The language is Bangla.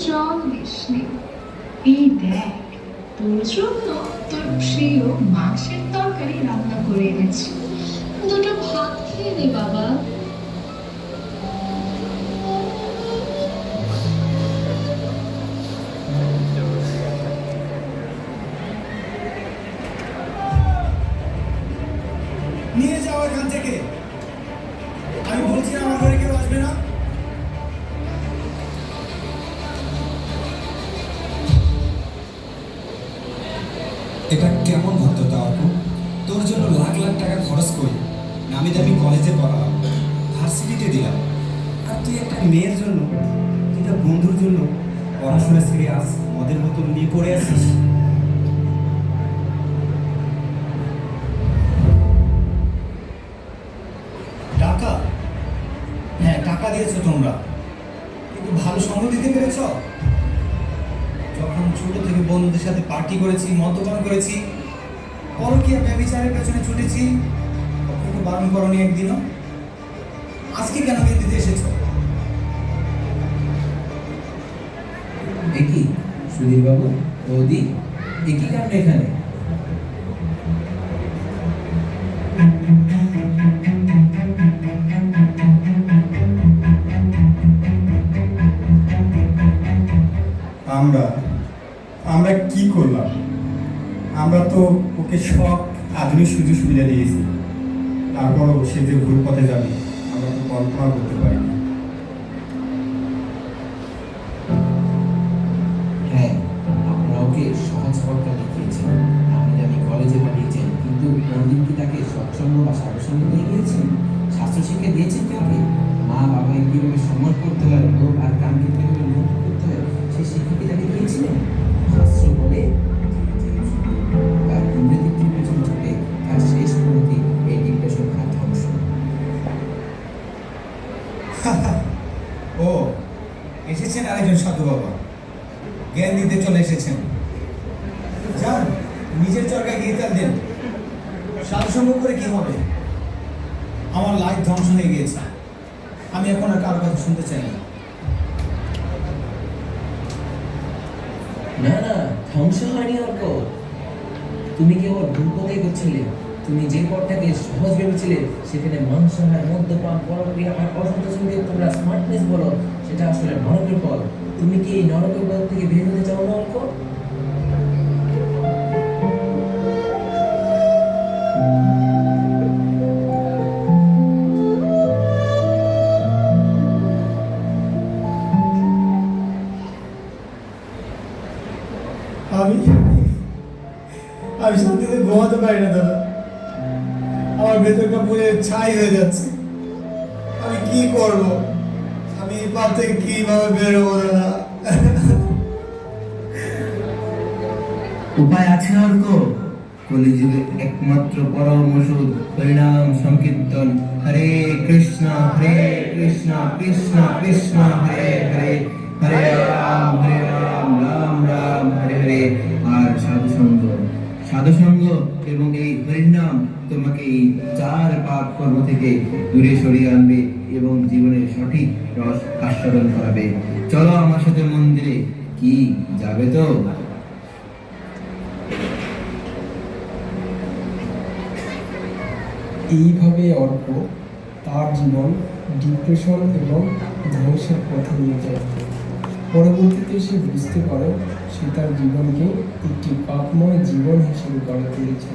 জল দিসনি। এই দেখ, তোর জন্য তোর প্রিয় মাছের তরকারি রান্না করে এনেছি, দুটো ভাত খেয়ে নে বাবা। নিয়ে যাও এখান থেকে। আমি বলছি আমার ঘরে কেউ আসবে না। এটা কেমন ভদ্রতা অর্ক? তোর জন্য লাখ লাখ টাকা খরচ করি, নামি দামি কলেজে পড়ালাম, ভার্সিটিতে দিলাম, আর তুই একটা মেয়ের জন্য, একটা বন্ধুর জন্য পড়াশোনা ছেড়ে আস মদের বোতল নিয়ে পড়ে আসিস। টাকা? হ্যাঁ, টাকা দিয়েছো তোমরা, কিন্তু ভালো সঙ্গ দিতে পেরেছ? যখন ছোট থেকে বন্ধুদের সাথে পার্টি করেছি, মদ্যপান করেছি, পরকীয়া ব্যভিচারের পেছনে ছুটেছি, তখন তো বারণ করনি একদিনও। আজকে কেন বিয়ে দিতে এসেছো? একই সুধীর বাবু, বৌদি, একই কাণ্ড এখানে। আমরা আমরা কি করলাম? আমরা তো ওকে সব আধুনিক সুযোগ সুবিধা দিয়েছি, তারপরও সে যে ভুল পথে যাবে আমরা তো কল্পনা করতে পারি না। হ্যাঁ, আপনারা ওকে সহজ পথটা দেখিয়েছেন, আমি কলেজে পাঠিয়েছেন, কিন্তু কোনদিন কি তাকে সৎসঙ্গ বা সাধুসঙ্গ নিয়ে গিয়েছেন? শাস্ত্র শিক্ষা দিয়েছেন কি ওকে? মা বাবাকে কীভাবে সম্মান করতে হয়, লোক আর কামকে কীভাবে মুক্ত করতে হয়, সেই শিক্ষা কি তাকে দিয়েছিলেন? শাস্ত্র বলে তার ইন্দ্রদীপ্তির পেছনে ছুটে তার শেষ পরিণতি এই ডিপ্রেশন আর ধ্বংস। ও, এসেছেন আরেকজন সাধু বাবা, জ্ঞান দিতে চলে এসেছেন। যান, নিজের চরকায় গীতা দেন। সাধুসঙ্গ করে কি হবে? আমার লাইফ ধ্বংস হয়ে গিয়েছে, আমি এখন আর কারো কথা শুনতে চাই না। না না, ধ্বংস হয়নি অর্ক, তুমি কি ওর ভুল পথে করছিলে। তুমি যে পথটাকে সহজ ভেবেছিলে, সেখানে মাংসাহার, মদ্যপান, পরক্রিয়া আর অসন্তোষ দিয়ে তোমরা স্মার্টনেস বলো, সেটা আসলে নরকের পথ। তুমি কি এই নরকের পথ থেকে বের হতে চাও না অর্ক? আমি আমি শান্তিতে ঘুমাতে পারি না দাদা, আমার ভেতরটা পুড়ে ছাই হয়ে যাচ্ছে। আমি কি করব? আমি এই পাপ থেকে কিভাবে বেরোবো দাদা? উপায় আছে অর্ক। কলিযুগের একমাত্র পরম ওষুধ হরিনাম সংকীর্তন। হরে কৃষ্ণ কৃষ্ণ কৃষ্ণ হরে হরে, হরে রাম রাম রাম হরে হরে। আর সাধুসঙ্গ এবং এই হরিনাম তোমাকে এই চার পাপ কর্ম থেকে দূরে সরিয়ে আনবে এবং জীবনের সঠিক রস আস্বাদন করাবে। চলো আমার সাথে মন্দিরে। কি, যাবে তো? এইভাবে অর্ক তার জীবন ডিপ্রেশন এবং ধ্বংসের পথে নিয়ে যায়। পরবর্তীতে সে বুঝতে পারে সে তার জীবনকে একটি পাপময় জীবন হিসেবে গড়ে তুলেছে।